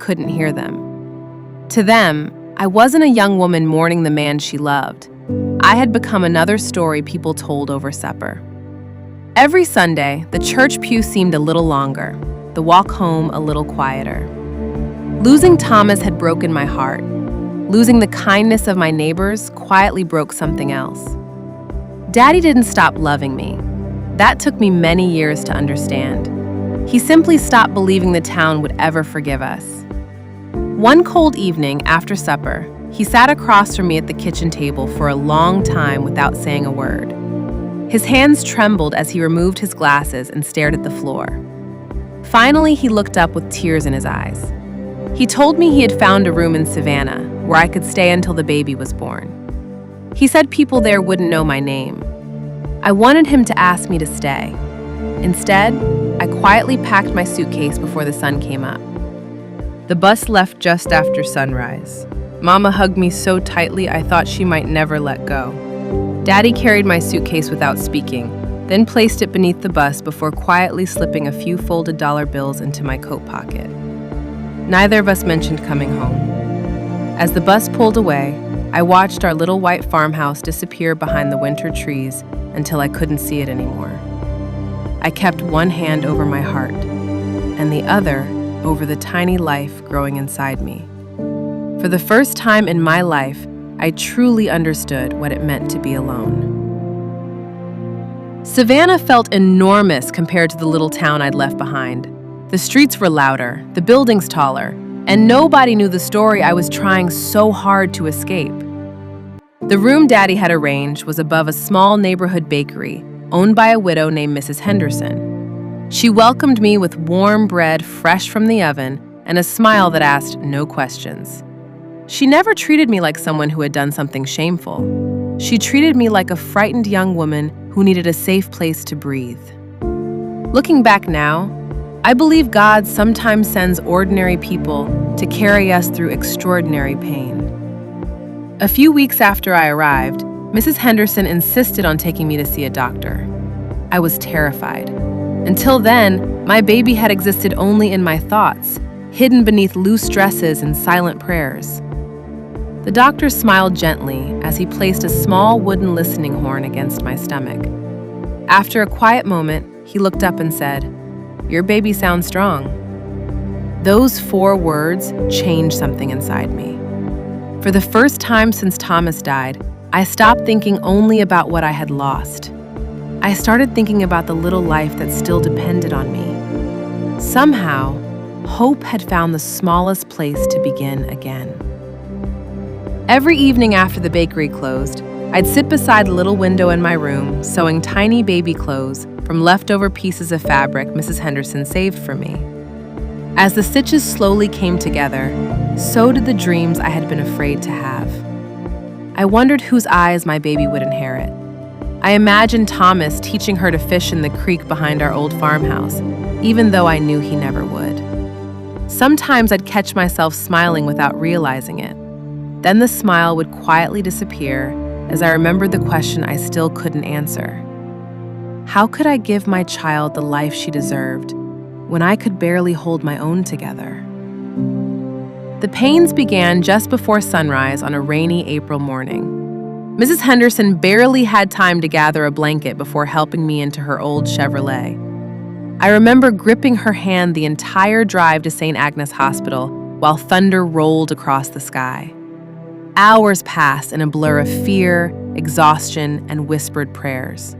couldn't hear them. To them, I wasn't a young woman mourning the man she loved. I had become another story people told over supper. Every Sunday, the church pew seemed a little longer, the walk home a little quieter. Losing Thomas had broken my heart. Losing the kindness of my neighbors quietly broke something else. Daddy didn't stop loving me. That took me many years to understand. He simply stopped believing the town would ever forgive us. One cold evening after supper, he sat across from me at the kitchen table for a long time without saying a word. His hands trembled as he removed his glasses and stared at the floor. Finally, he looked up with tears in his eyes. He told me he had found a room in Savannah where I could stay until the baby was born. He said people there wouldn't know my name. I wanted him to ask me to stay. Instead, I quietly packed my suitcase before the sun came up. The bus left just after sunrise. Mama hugged me so tightly I thought she might never let go. Daddy carried my suitcase without speaking, then placed it beneath the bus before quietly slipping a few folded dollar bills into my coat pocket. Neither of us mentioned coming home. As the bus pulled away, I watched our little white farmhouse disappear behind the winter trees until I couldn't see it anymore. I kept one hand over my heart, and the other over the tiny life growing inside me. For the first time in my life, I truly understood what it meant to be alone. Savannah felt enormous compared to the little town I'd left behind. The streets were louder, the buildings taller, and nobody knew the story I was trying so hard to escape. The room Daddy had arranged was above a small neighborhood bakery owned by a widow named Mrs. Henderson. She welcomed me with warm bread fresh from the oven and a smile that asked no questions. She never treated me like someone who had done something shameful. She treated me like a frightened young woman who needed a safe place to breathe. Looking back now, I believe God sometimes sends ordinary people to carry us through extraordinary pain. A few weeks after I arrived, Mrs. Henderson insisted on taking me to see a doctor. I was terrified. Until then, my baby had existed only in my thoughts, hidden beneath loose dresses and silent prayers. The doctor smiled gently as he placed a small wooden listening horn against my stomach. After a quiet moment, he looked up and said, "Your baby sounds strong." Those 4 words changed something inside me. For the first time since Thomas died, I stopped thinking only about what I had lost. I started thinking about the little life that still depended on me. Somehow, hope had found the smallest place to begin again. Every evening after the bakery closed, I'd sit beside the little window in my room, sewing tiny baby clothes from leftover pieces of fabric Mrs. Henderson saved for me. As the stitches slowly came together, so did the dreams I had been afraid to have. I wondered whose eyes my baby would inherit. I imagined Thomas teaching her to fish in the creek behind our old farmhouse, even though I knew he never would. Sometimes I'd catch myself smiling without realizing it. Then the smile would quietly disappear as I remembered the question I still couldn't answer. How could I give my child the life she deserved when I could barely hold my own together? The pains began just before sunrise on a rainy April morning. Mrs. Henderson barely had time to gather a blanket before helping me into her old Chevrolet. I remember gripping her hand the entire drive to St. Agnes Hospital while thunder rolled across the sky. Hours passed in a blur of fear, exhaustion, and whispered prayers.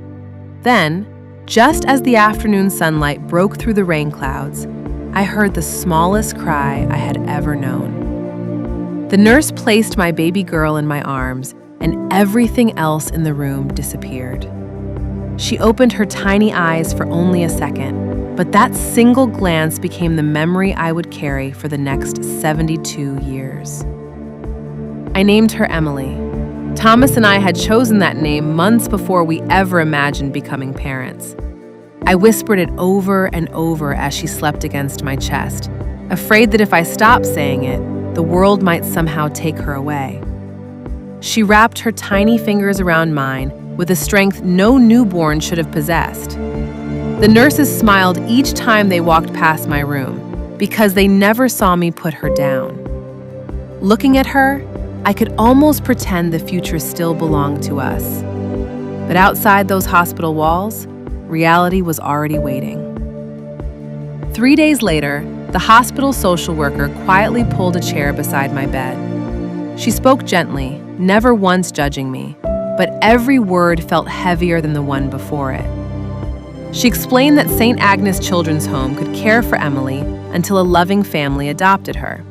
Then, just as the afternoon sunlight broke through the rain clouds, I heard the smallest cry I had ever known. The nurse placed my baby girl in my arms, and everything else in the room disappeared. She opened her tiny eyes for only a second, but that single glance became the memory I would carry for the next 72 years. I named her Emily. Thomas and I had chosen that name months before we ever imagined becoming parents. I whispered it over and over as she slept against my chest, afraid that if I stopped saying it, the world might somehow take her away. She wrapped her tiny fingers around mine with a strength no newborn should have possessed. The nurses smiled each time they walked past my room, because they never saw me put her down. Looking at her, I could almost pretend the future still belonged to us. But outside those hospital walls, reality was already waiting. 3 days later, the hospital social worker quietly pulled a chair beside my bed. She spoke gently, never once judging me, but every word felt heavier than the one before it. She explained that St. Agnes Children's Home could care for Emily until a loving family adopted her.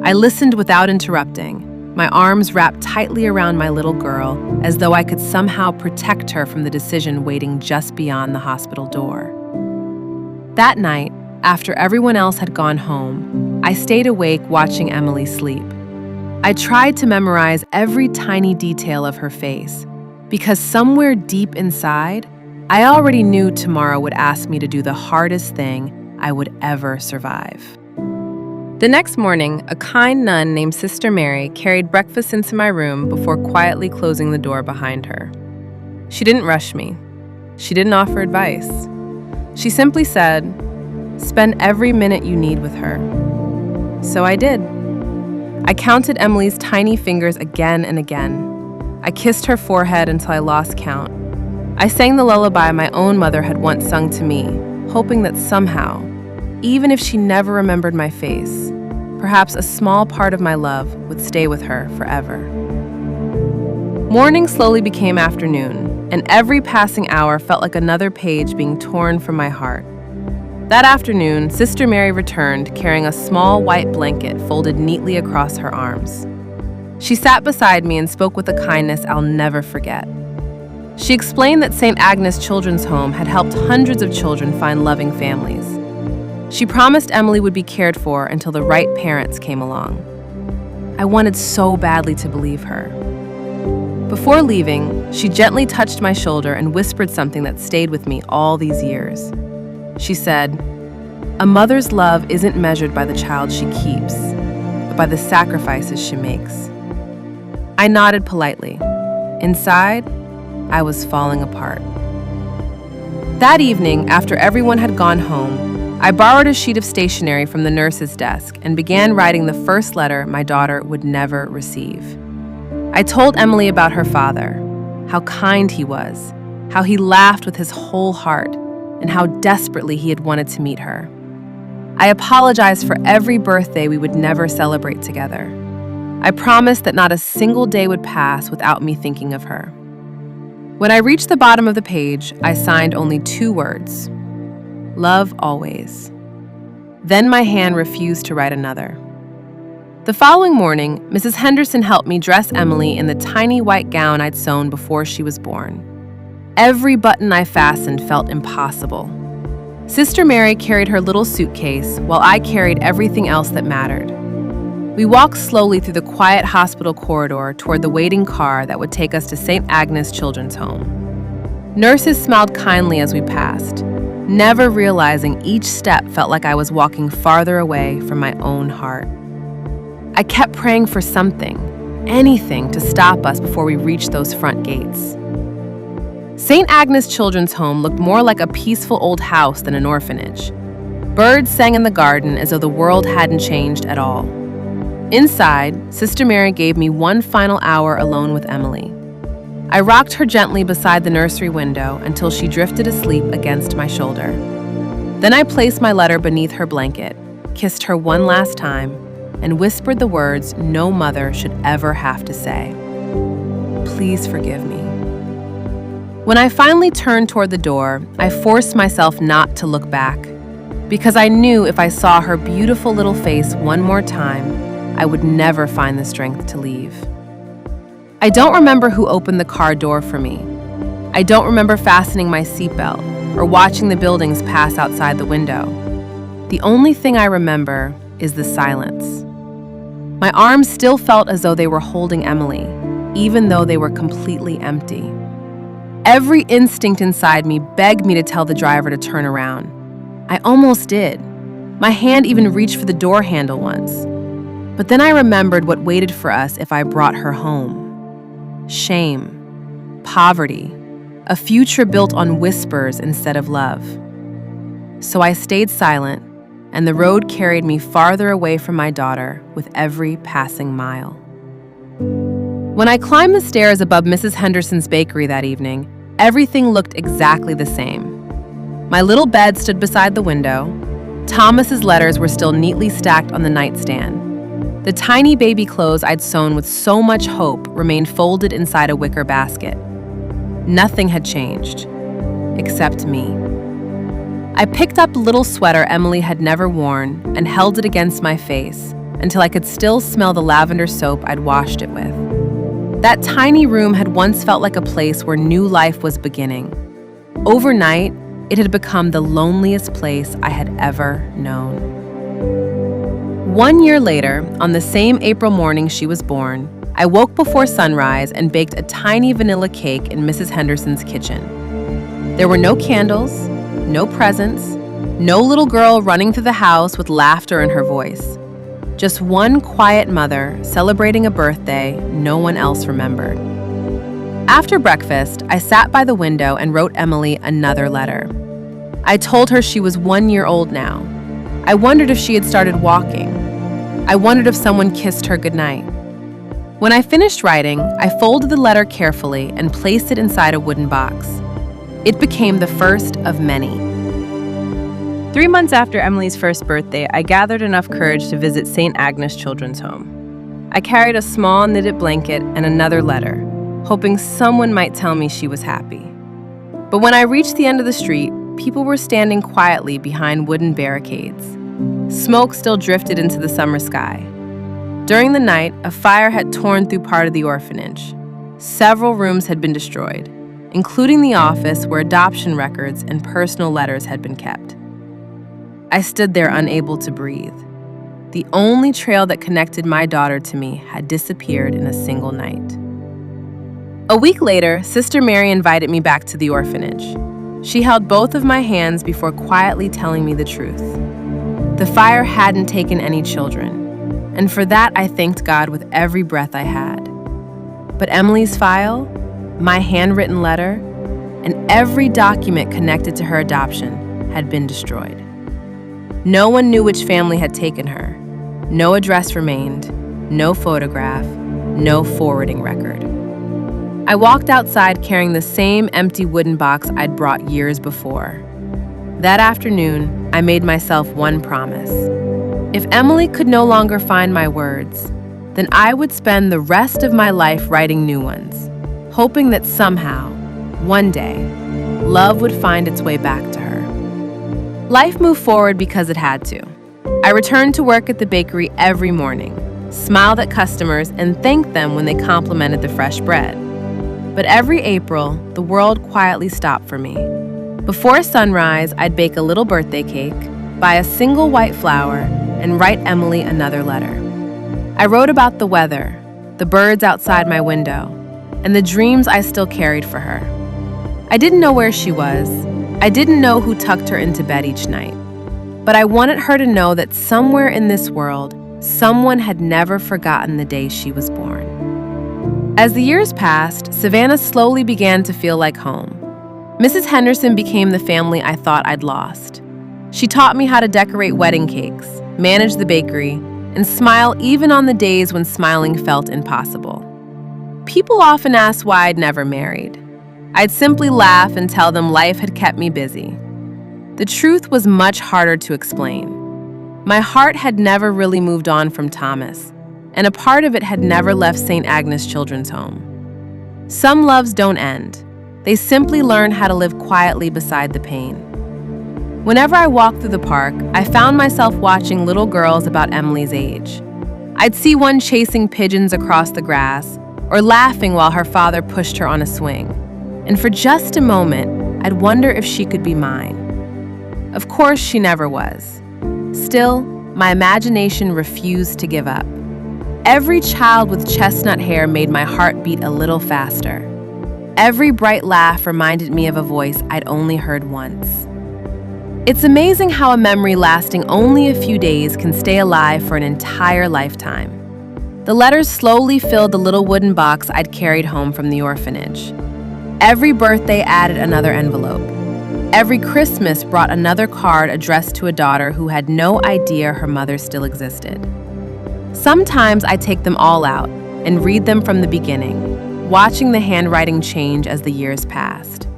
I listened without interrupting, my arms wrapped tightly around my little girl, as though I could somehow protect her from the decision waiting just beyond the hospital door. That night, after everyone else had gone home, I stayed awake watching Emily sleep. I tried to memorize every tiny detail of her face, because somewhere deep inside, I already knew tomorrow would ask me to do the hardest thing I would ever survive. The next morning, a kind nun named Sister Mary carried breakfast into my room before quietly closing the door behind her. She didn't rush me. She didn't offer advice. She simply said, "Spend every minute you need with her." So I did. I counted Emily's tiny fingers again and again. I kissed her forehead until I lost count. I sang the lullaby my own mother had once sung to me, hoping that somehow, even if she never remembered my face, perhaps a small part of my love would stay with her forever. Morning slowly became afternoon, and every passing hour felt like another page being torn from my heart. That afternoon, Sister Mary returned carrying a small white blanket folded neatly across her arms. She sat beside me and spoke with a kindness I'll never forget. She explained that St. Agnes Children's Home had helped hundreds of children find loving families. She promised Emily would be cared for until the right parents came along. I wanted so badly to believe her. Before leaving, she gently touched my shoulder and whispered something that stayed with me all these years. She said, "A mother's love isn't measured by the child she keeps, but by the sacrifices she makes." I nodded politely. Inside, I was falling apart. That evening, after everyone had gone home, I borrowed a sheet of stationery from the nurse's desk and began writing the first letter my daughter would never receive. I told Emily about her father, how kind he was, how he laughed with his whole heart, and how desperately he had wanted to meet her. I apologized for every birthday we would never celebrate together. I promised that not a single day would pass without me thinking of her. When I reached the bottom of the page, I signed only 2 words: "Love always." Then my hand refused to write another. The following morning, Mrs. Henderson helped me dress Emily in the tiny white gown I'd sewn before she was born. Every button I fastened felt impossible. Sister Mary carried her little suitcase while I carried everything else that mattered. We walked slowly through the quiet hospital corridor toward the waiting car that would take us to St. Agnes Children's Home. Nurses smiled kindly as we passed, never realizing each step felt like I was walking farther away from my own heart. I kept praying for something, anything, to stop us before we reached those front gates. St. Agnes Children's Home looked more like a peaceful old house than an orphanage. Birds sang in the garden as though the world hadn't changed at all. Inside, Sister Mary gave me one final hour alone with Emily. I rocked her gently beside the nursery window until she drifted asleep against my shoulder. Then I placed my letter beneath her blanket, kissed her one last time, and whispered the words no mother should ever have to say. "Please forgive me." When I finally turned toward the door, I forced myself not to look back, because I knew if I saw her beautiful little face one more time, I would never find the strength to leave. I don't remember who opened the car door for me. I don't remember fastening my seatbelt or watching the buildings pass outside the window. The only thing I remember is the silence. My arms still felt as though they were holding Emily, even though they were completely empty. Every instinct inside me begged me to tell the driver to turn around. I almost did. My hand even reached for the door handle once. But then I remembered what waited for us if I brought her home. Shame, poverty, a future built on whispers instead of love. So I stayed silent, and the road carried me farther away from my daughter with every passing mile. When I climbed the stairs above Mrs. Henderson's bakery that evening, everything looked exactly the same. My little bed stood beside the window. Thomas's letters were still neatly stacked on the nightstand. The tiny baby clothes I'd sewn with so much hope remained folded inside a wicker basket. Nothing had changed, except me. I picked up the little sweater Emily had never worn and held it against my face until I could still smell the lavender soap I'd washed it with. That tiny room had once felt like a place where new life was beginning. Overnight, it had become the loneliest place I had ever known. 1 year later, on the same April morning she was born, I woke before sunrise and baked a tiny vanilla cake in Mrs. Henderson's kitchen. There were no candles, no presents, no little girl running through the house with laughter in her voice. Just one quiet mother celebrating a birthday no one else remembered. After breakfast, I sat by the window and wrote Emily another letter. I told her she was 1 year old now. I wondered if she had started walking. I wondered if someone kissed her goodnight. When I finished writing, I folded the letter carefully and placed it inside a wooden box. It became the first of many. 3 months after Emily's first birthday, I gathered enough courage to visit St. Agnes Children's Home. I carried a small knitted blanket and another letter, hoping someone might tell me she was happy. But when I reached the end of the street, people were standing quietly behind wooden barricades. Smoke still drifted into the summer sky. During the night, a fire had torn through part of the orphanage. Several rooms had been destroyed, including the office where adoption records and personal letters had been kept. I stood there unable to breathe. The only trail that connected my daughter to me had disappeared in a single night. A week later, Sister Mary invited me back to the orphanage. She held both of my hands before quietly telling me the truth. The fire hadn't taken any children, and for that I thanked God with every breath I had. But Emily's file, my handwritten letter, and every document connected to her adoption had been destroyed. No one knew which family had taken her. No address remained, no photograph, no forwarding record. I walked outside carrying the same empty wooden box I'd brought years before. That afternoon, I made myself one promise. If Emily could no longer find my words, then I would spend the rest of my life writing new ones, hoping that somehow, one day, love would find its way back to her. Life moved forward because it had to. I returned to work at the bakery every morning, smiled at customers, and thanked them when they complimented the fresh bread. But every April, the world quietly stopped for me. Before sunrise, I'd bake a little birthday cake, buy a single white flower, and write Emily another letter. I wrote about the weather, the birds outside my window, and the dreams I still carried for her. I didn't know where she was. I didn't know who tucked her into bed each night. But I wanted her to know that somewhere in this world, someone had never forgotten the day she was born. As the years passed, Savannah slowly began to feel like home. Mrs. Henderson became the family I thought I'd lost. She taught me how to decorate wedding cakes, manage the bakery, and smile even on the days when smiling felt impossible. People often ask why I'd never married. I'd simply laugh and tell them life had kept me busy. The truth was much harder to explain. My heart had never really moved on from Thomas, and a part of it had never left St. Agnes Children's Home. Some loves don't end. They simply learn how to live quietly beside the pain. Whenever I walked through the park, I found myself watching little girls about Emily's age. I'd see one chasing pigeons across the grass, or laughing while her father pushed her on a swing. And for just a moment, I'd wonder if she could be mine. Of course, she never was. Still, my imagination refused to give up. Every child with chestnut hair made my heart beat a little faster. Every bright laugh reminded me of a voice I'd only heard once. It's amazing how a memory lasting only a few days can stay alive for an entire lifetime. The letters slowly filled the little wooden box I'd carried home from the orphanage. Every birthday added another envelope. Every Christmas brought another card addressed to a daughter who had no idea her mother still existed. Sometimes I take them all out and read them from the beginning, watching the handwriting change as the years passed.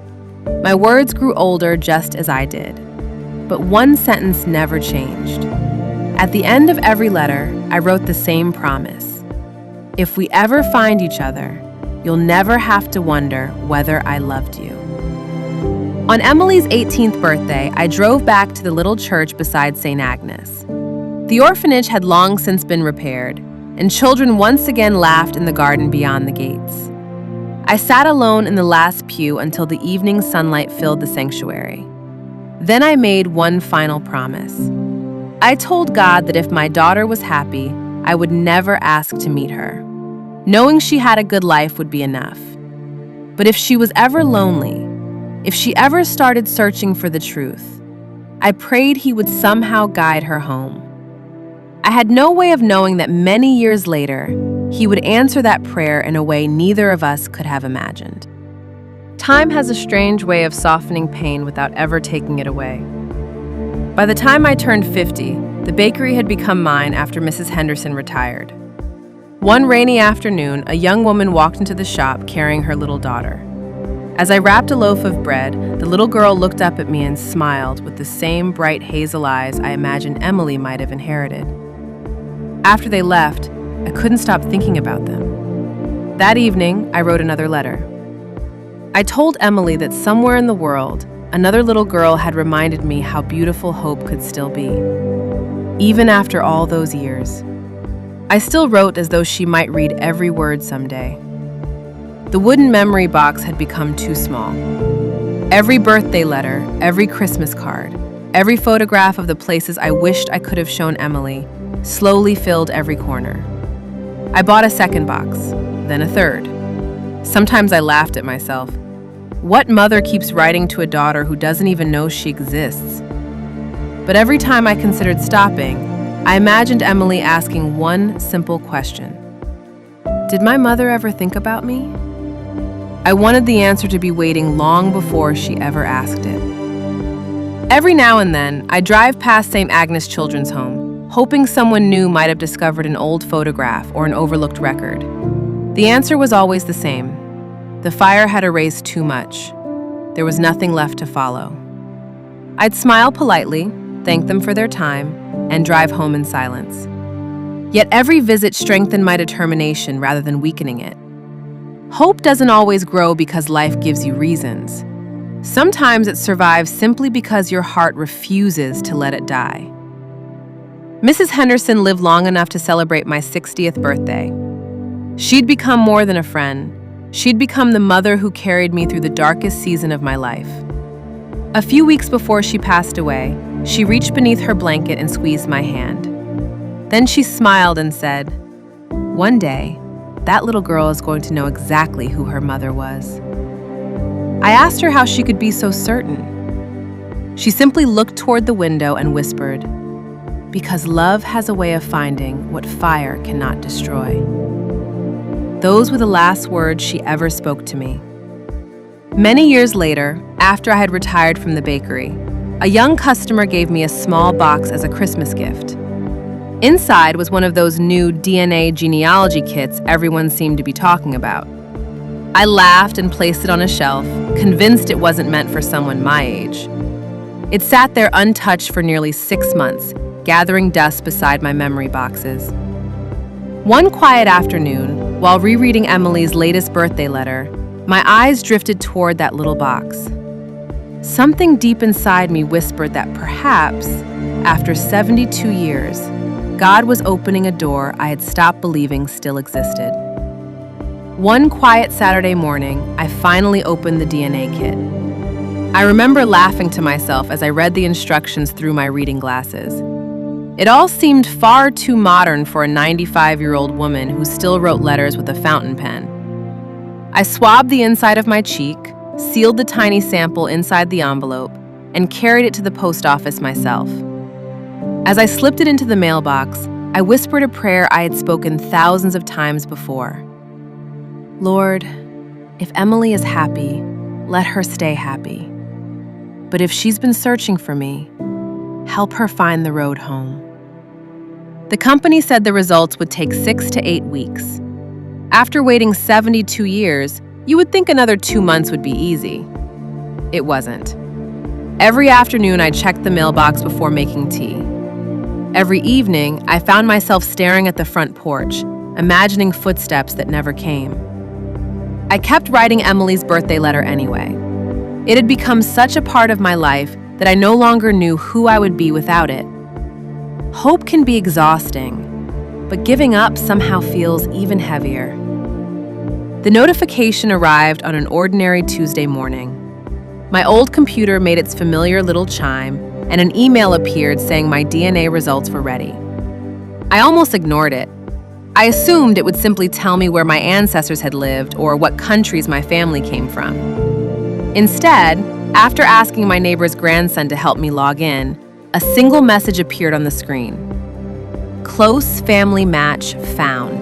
My words grew older just as I did, but one sentence never changed. At the end of every letter, I wrote the same promise. If we ever find each other, you'll never have to wonder whether I loved you. On Emily's 18th birthday, I drove back to the little church beside St. Agnes. The orphanage had long since been repaired, and children once again laughed in the garden beyond the gates. I sat alone in the last pew until the evening sunlight filled the sanctuary. Then I made one final promise. I told God that if my daughter was happy, I would never ask to meet her. Knowing she had a good life would be enough. But if she was ever lonely, if she ever started searching for the truth, I prayed He would somehow guide her home. I had no way of knowing that many years later, He would answer that prayer in a way neither of us could have imagined. Time has a strange way of softening pain without ever taking it away. By the time I turned 50, the bakery had become mine after Mrs. Henderson retired. One rainy afternoon, a young woman walked into the shop carrying her little daughter. As I wrapped a loaf of bread, the little girl looked up at me and smiled with the same bright hazel eyes I imagined Emily might have inherited. After they left, I couldn't stop thinking about them. That evening, I wrote another letter. I told Emily that somewhere in the world, another little girl had reminded me how beautiful hope could still be, even after all those years. I still wrote as though she might read every word someday. The wooden memory box had become too small. Every birthday letter, every Christmas card, every photograph of the places I wished I could have shown Emily slowly filled every corner. I bought a second box, then a third. Sometimes I laughed at myself. What mother keeps writing to a daughter who doesn't even know she exists? But every time I considered stopping, I imagined Emily asking one simple question. Did my mother ever think about me? I wanted the answer to be waiting long before she ever asked it. Every now and then, I drive past St. Agnes Children's Home, hoping someone new might have discovered an old photograph or an overlooked record. The answer was always the same. The fire had erased too much. There was nothing left to follow. I'd smile politely, thank them for their time, and drive home in silence. Yet every visit strengthened my determination rather than weakening it. Hope doesn't always grow because life gives you reasons. Sometimes it survives simply because your heart refuses to let it die. Mrs. Henderson lived long enough to celebrate my 60th birthday. She'd become more than a friend. She'd become the mother who carried me through the darkest season of my life. A few weeks before she passed away, she reached beneath her blanket and squeezed my hand. Then she smiled and said, "One day, that little girl is going to know exactly who her mother was." I asked her how she could be so certain. She simply looked toward the window and whispered, "Because love has a way of finding what fire cannot destroy." Those were the last words she ever spoke to me. Many years later, after I had retired from the bakery, a young customer gave me a small box as a Christmas gift. Inside was one of those new DNA genealogy kits everyone seemed to be talking about. I laughed and placed it on a shelf, convinced it wasn't meant for someone my age. It sat there untouched for nearly 6 months, gathering dust beside my memory boxes. One quiet afternoon, while rereading Emily's latest birthday letter, my eyes drifted toward that little box. Something deep inside me whispered that perhaps, after 72 years, God was opening a door I had stopped believing still existed. One quiet Saturday morning, I finally opened the DNA kit. I remember laughing to myself as I read the instructions through my reading glasses. It all seemed far too modern for a 95-year-old woman who still wrote letters with a fountain pen. I swabbed the inside of my cheek, sealed the tiny sample inside the envelope, and carried it to the post office myself. As I slipped it into the mailbox, I whispered a prayer I had spoken thousands of times before. Lord, if Emily is happy, let her stay happy. But if she's been searching for me, help her find the road home. The company said the results would take 6 to 8 weeks. After waiting 72 years, you would think another 2 months would be easy. It wasn't. Every afternoon, I checked the mailbox before making tea. Every evening, I found myself staring at the front porch, imagining footsteps that never came. I kept writing Emily's birthday letter anyway. It had become such a part of my life that I no longer knew who I would be without it. Hope can be exhausting, but giving up somehow feels even heavier. The notification arrived on an ordinary Tuesday morning. My old computer made its familiar little chime, and an email appeared saying my DNA results were ready. I almost ignored it. I assumed it would simply tell me where my ancestors had lived or what countries my family came from. Instead, after asking my neighbor's grandson to help me log in, a single message appeared on the screen. Close family match found.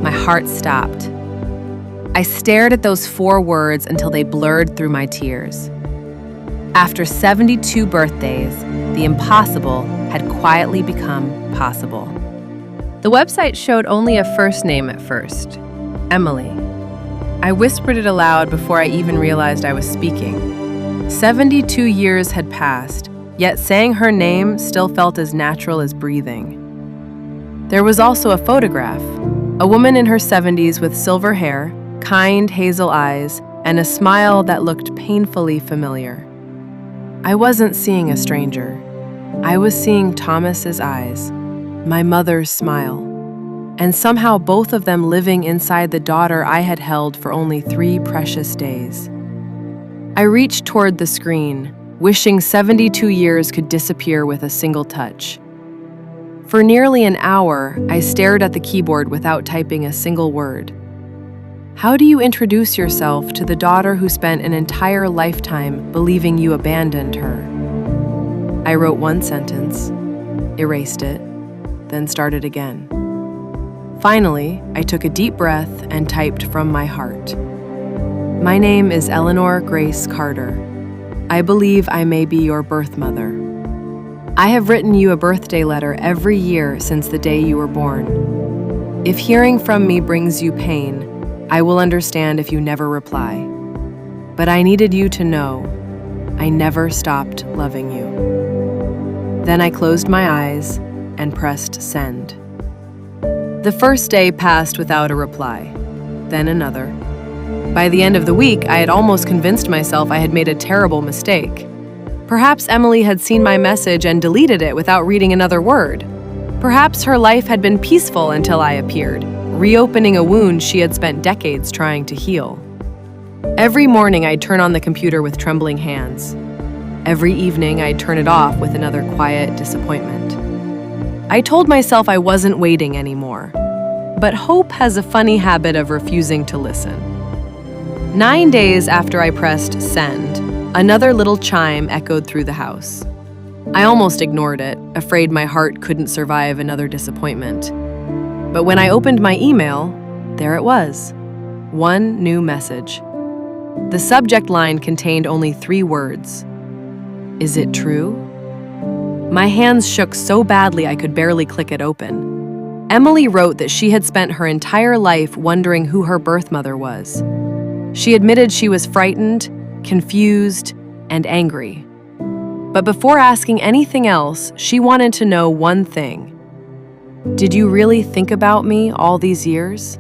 My heart stopped. I stared at those 4 words until they blurred through my tears. After 72 birthdays, the impossible had quietly become possible. The website showed only a first name at first, Emily. I whispered it aloud before I even realized I was speaking. 72 years had passed, yet saying her name still felt as natural as breathing. There was also a photograph, a woman in her 70s with silver hair, kind hazel eyes, and a smile that looked painfully familiar. I wasn't seeing a stranger. I was seeing Thomas's eyes, my mother's smile, and somehow both of them living inside the daughter I had held for only 3 precious days. I reached toward the screen, wishing 72 years could disappear with a single touch. For nearly an hour, I stared at the keyboard without typing a single word. How do you introduce yourself to the daughter who spent an entire lifetime believing you abandoned her? I wrote 1 sentence, erased it, then started again. Finally, I took a deep breath and typed from my heart. My name is Eleanor Grace Carter. I believe I may be your birth mother. I have written you a birthday letter every year since the day you were born. If hearing from me brings you pain, I will understand if you never reply. But I needed you to know I never stopped loving you. Then I closed my eyes and pressed send. The first day passed without a reply, then another. By the end of the week, I had almost convinced myself I had made a terrible mistake. Perhaps Emily had seen my message and deleted it without reading another word. Perhaps her life had been peaceful until I appeared, reopening a wound she had spent decades trying to heal. Every morning, I'd turn on the computer with trembling hands. Every evening, I'd turn it off with another quiet disappointment. I told myself I wasn't waiting anymore. But hope has a funny habit of refusing to listen. 9 days after I pressed send, another little chime echoed through the house. I almost ignored it, afraid my heart couldn't survive another disappointment. But when I opened my email, there it was. 1 new message. The subject line contained only 3 words. Is it true? My hands shook so badly I could barely click it open. Emily wrote that she had spent her entire life wondering who her birth mother was. She admitted she was frightened, confused, and angry. But before asking anything else, she wanted to know one thing. Did you really think about me all these years?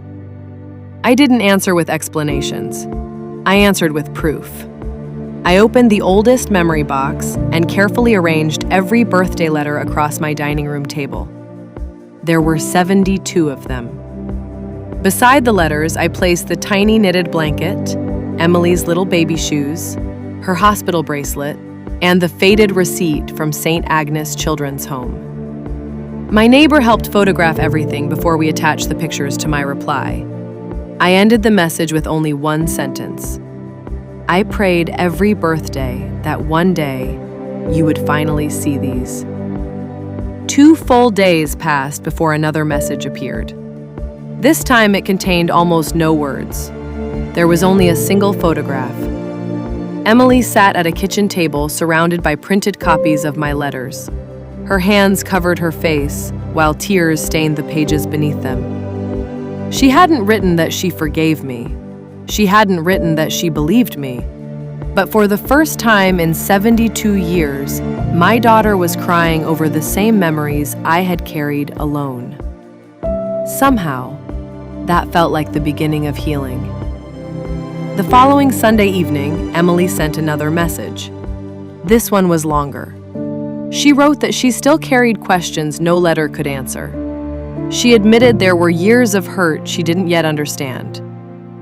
I didn't answer with explanations. I answered with proof. I opened the oldest memory box and carefully arranged every birthday letter across my dining room table. There were 72 of them. Beside the letters, I placed the tiny knitted blanket, Emily's little baby shoes, her hospital bracelet, and the faded receipt from St. Agnes Children's Home. My neighbor helped photograph everything before we attached the pictures to my reply. I ended the message with only 1 sentence. I prayed every birthday that one day you would finally see these. 2 full days passed before another message appeared. This time it contained almost no words. There was only a single photograph. Emily sat at a kitchen table surrounded by printed copies of my letters. Her hands covered her face, while tears stained the pages beneath them. She hadn't written that she forgave me. She hadn't written that she believed me. But for the first time in 72 years, my daughter was crying over the same memories I had carried alone. Somehow, that felt like the beginning of healing. The following Sunday evening, Emily sent another message. This one was longer. She wrote that she still carried questions no letter could answer. She admitted there were years of hurt she didn't yet understand.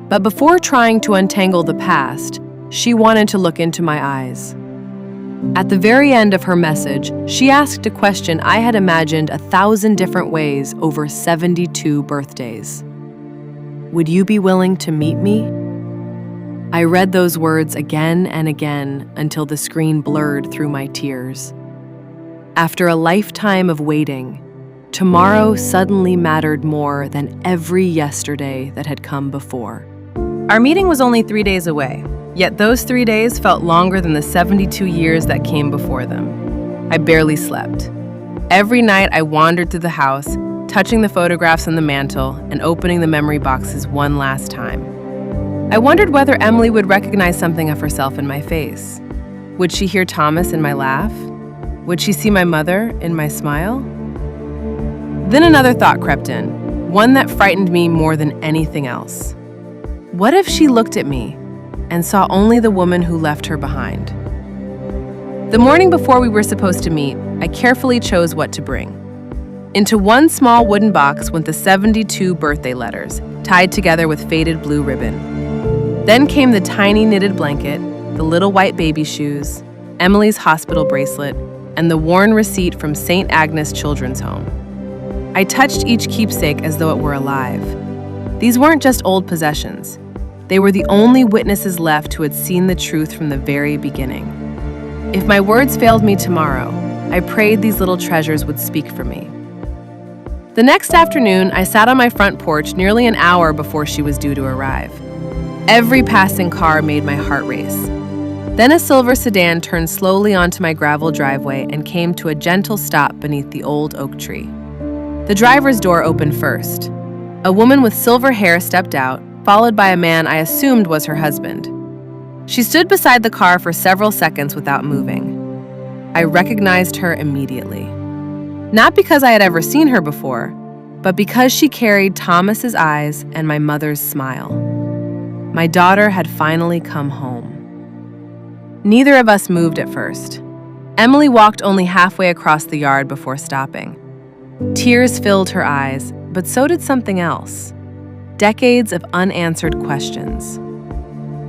But before trying to untangle the past, she wanted to look into my eyes. At the very end of her message, she asked a question I had imagined 1,000 different ways over 72 birthdays. Would you be willing to meet me? I read those words again and again until the screen blurred through my tears. After a lifetime of waiting, tomorrow suddenly mattered more than every yesterday that had come before. Our meeting was only 3 days away, yet those 3 days felt longer than the 72 years that came before them. I barely slept. Every night I wandered through the house, touching the photographs on the mantle and opening the memory boxes one last time. I wondered whether Emily would recognize something of herself in my face. Would she hear Thomas in my laugh? Would she see my mother in my smile? Then another thought crept in, one that frightened me more than anything else. What if she looked at me and saw only the woman who left her behind? The morning before we were supposed to meet, I carefully chose what to bring. Into one small wooden box went the 72 birthday letters, tied together with faded blue ribbon. Then came the tiny knitted blanket, the little white baby shoes, Emily's hospital bracelet, and the worn receipt from St. Agnes Children's Home. I touched each keepsake as though it were alive. These weren't just old possessions. They were the only witnesses left who had seen the truth from the very beginning. If my words failed me tomorrow, I prayed these little treasures would speak for me. The next afternoon, I sat on my front porch nearly an hour before she was due to arrive. Every passing car made my heart race. Then a silver sedan turned slowly onto my gravel driveway and came to a gentle stop beneath the old oak tree. The driver's door opened first. A woman with silver hair stepped out, followed by a man I assumed was her husband. She stood beside the car for several seconds without moving. I recognized her immediately. Not because I had ever seen her before, but because she carried Thomas's eyes and my mother's smile. My daughter had finally come home. Neither of us moved at first. Emily walked only halfway across the yard before stopping. Tears filled her eyes, but so did something else. Decades of unanswered questions.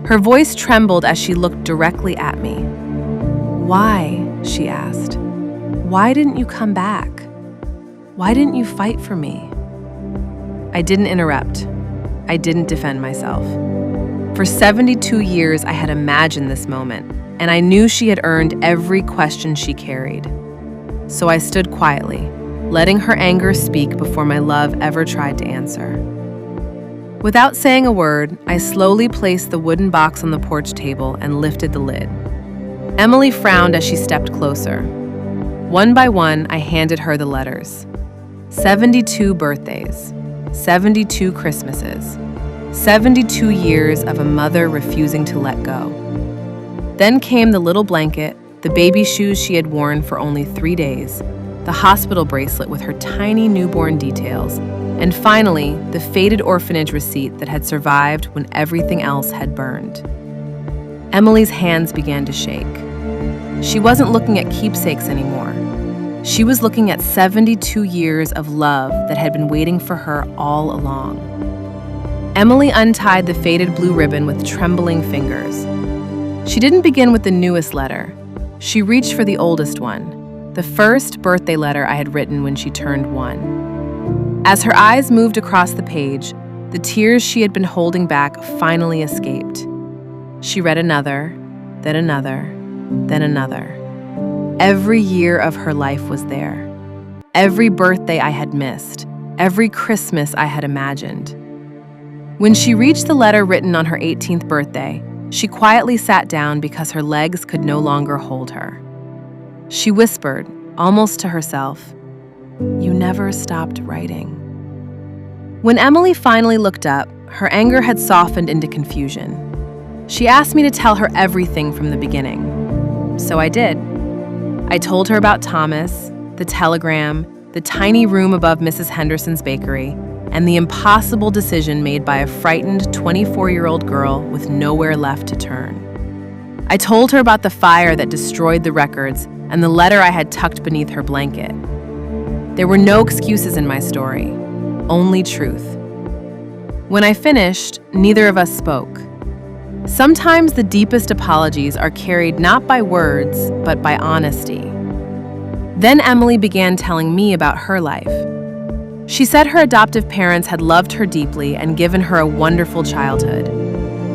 Her voice trembled as she looked directly at me. "Why?" she asked. "Why didn't you come back? Why didn't you fight for me?" I didn't interrupt. I didn't defend myself. For 72 years, I had imagined this moment, and I knew she had earned every question she carried. So I stood quietly, letting her anger speak before my love ever tried to answer. Without saying a word, I slowly placed the wooden box on the porch table and lifted the lid. Emily frowned as she stepped closer. One by one, I handed her the letters. 72 birthdays, 72 Christmases, 72 years of a mother refusing to let go. Then came the little blanket, the baby shoes she had worn for only 3 days, the hospital bracelet with her tiny newborn details, and finally, the faded orphanage receipt that had survived when everything else had burned. Emily's hands began to shake. She wasn't looking at keepsakes anymore. She was looking at 72 years of love that had been waiting for her all along. Emily untied the faded blue ribbon with trembling fingers. She didn't begin with the newest letter. She reached for the oldest one, the first birthday letter I had written when she turned 1. As her eyes moved across the page, the tears she had been holding back finally escaped. She read another, then another, then another. Every year of her life was there. Every birthday I had missed. Every Christmas I had imagined. When she reached the letter written on her 18th birthday, She quietly sat down because her legs could no longer hold her. She whispered, almost to herself, "You never stopped writing." When Emily finally looked up, her anger had softened into confusion. She asked me to tell her everything from the beginning. So I did. I told her about Thomas, the telegram, the tiny room above Mrs. Henderson's bakery, and the impossible decision made by a frightened 24-year-old girl with nowhere left to turn. I told her about the fire that destroyed the records and the letter I had tucked beneath her blanket. There were no excuses in my story, only truth. When I finished, neither of us spoke. Sometimes the deepest apologies are carried not by words, but by honesty. Then Emily began telling me about her life. She said her adoptive parents had loved her deeply and given her a wonderful childhood.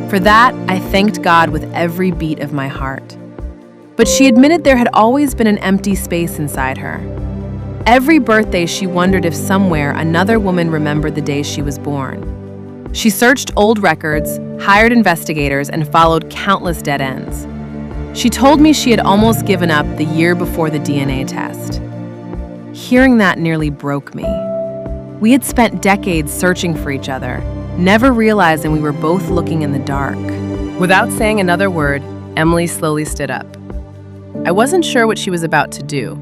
For that, I thanked God with every beat of my heart. But she admitted there had always been an empty space inside her. Every birthday, she wondered if somewhere another woman remembered the day she was born. She searched old records, hired investigators, and followed countless dead ends. She told me she had almost given up the year before the DNA test. Hearing that nearly broke me. We had spent decades searching for each other, never realizing we were both looking in the dark. Without saying another word, Emily slowly stood up. I wasn't sure what she was about to do.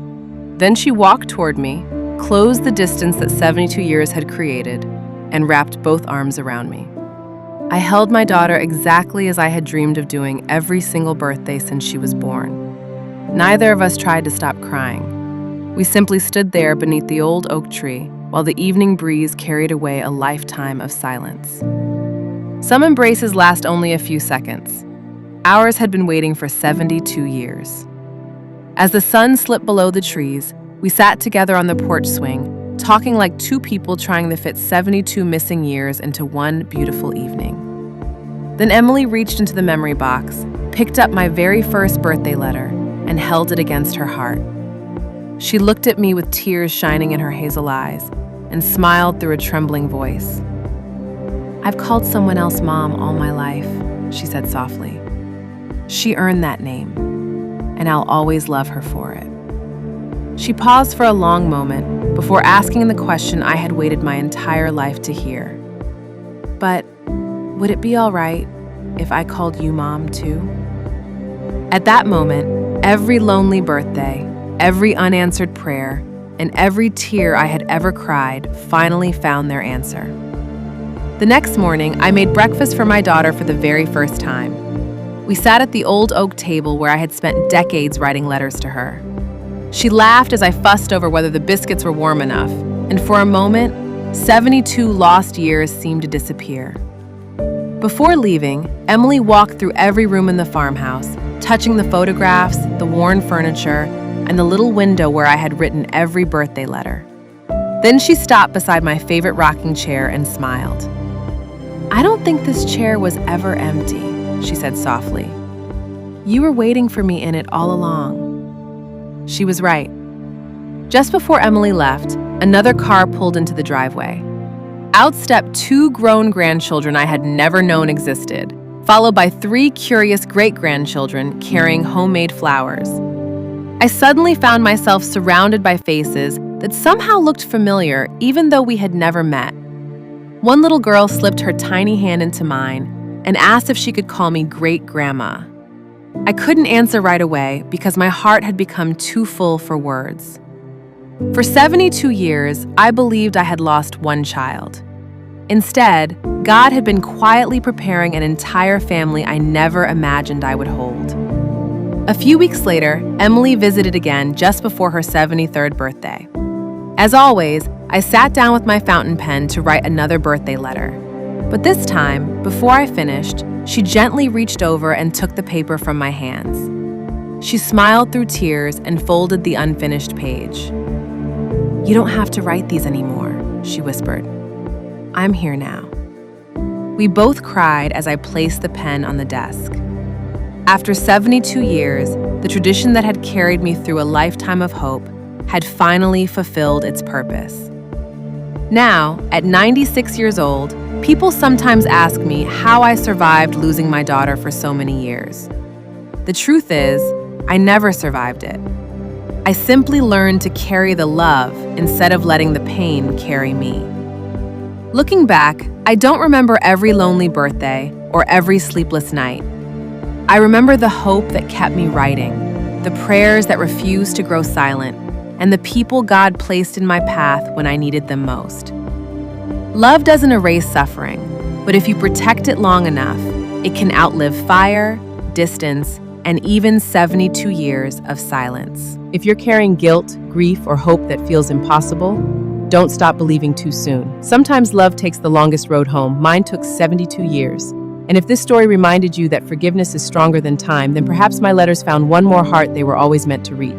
Then she walked toward me, closed the distance that 72 years had created, and wrapped both arms around me. I held my daughter exactly as I had dreamed of doing every single birthday since she was born. Neither of us tried to stop crying. We simply stood there beneath the old oak tree while the evening breeze carried away a lifetime of silence. Some embraces last only a few seconds. Ours had been waiting for 72 years. As the sun slipped below the trees, we sat together on the porch swing, talking like two people trying to fit 72 missing years into one beautiful evening. Then Emily reached into the memory box, picked up my very first birthday letter, and held it against her heart. She looked at me with tears shining in her hazel eyes and smiled through a trembling voice. "I've called someone else Mom all my life," she said softly. "She earned that name, and I'll always love her for it." She paused for a long moment before asking the question I had waited my entire life to hear. "But would it be all right if I called you Mom too?" At that moment, every lonely birthday, every unanswered prayer, and every tear I had ever cried finally found their answer. The next morning, I made breakfast for my daughter for the very first time. We sat at the old oak table where I had spent decades writing letters to her. She laughed as I fussed over whether the biscuits were warm enough, and for a moment, 72 lost years seemed to disappear. Before leaving, Emily walked through every room in the farmhouse, touching the photographs, the worn furniture, and the little window where I had written every birthday letter. Then she stopped beside my favorite rocking chair and smiled. "I don't think this chair was ever empty," she said softly. "You were waiting for me in it all along." She was right. Just before Emily left, another car pulled into the driveway. Out stepped two grown grandchildren I had never known existed, followed by three curious great-grandchildren carrying homemade flowers. I suddenly found myself surrounded by faces that somehow looked familiar even though we had never met. One little girl slipped her tiny hand into mine and asked if she could call me great-grandma. I couldn't answer right away because my heart had become too full for words. For 72 years, I believed I had lost one child. Instead, God had been quietly preparing an entire family I never imagined I would hold. A few weeks later, Emily visited again just before her 73rd birthday. As always, I sat down with my fountain pen to write another birthday letter. But this time, before I finished, she gently reached over and took the paper from my hands. She smiled through tears and folded the unfinished page. "You don't have to write these anymore," she whispered. "I'm here now." We both cried as I placed the pen on the desk. After 72 years, the tradition that had carried me through a lifetime of hope had finally fulfilled its purpose. Now, at 96 years old, People sometimes ask me how I survived losing my daughter for so many years. The truth is, I never survived it. I simply learned to carry the love instead of letting the pain carry me. Looking back, I don't remember every lonely birthday or every sleepless night. I remember the hope that kept me writing, the prayers that refused to grow silent, and the people God placed in my path when I needed them most. Love doesn't erase suffering, but if you protect it long enough, it can outlive fire, distance, and even 72 years of silence. If you're carrying guilt, grief, or hope that feels impossible, don't stop believing too soon. Sometimes love takes the longest road home. Mine took 72 years. And if this story reminded you that forgiveness is stronger than time, then perhaps my letters found one more heart they were always meant to reach.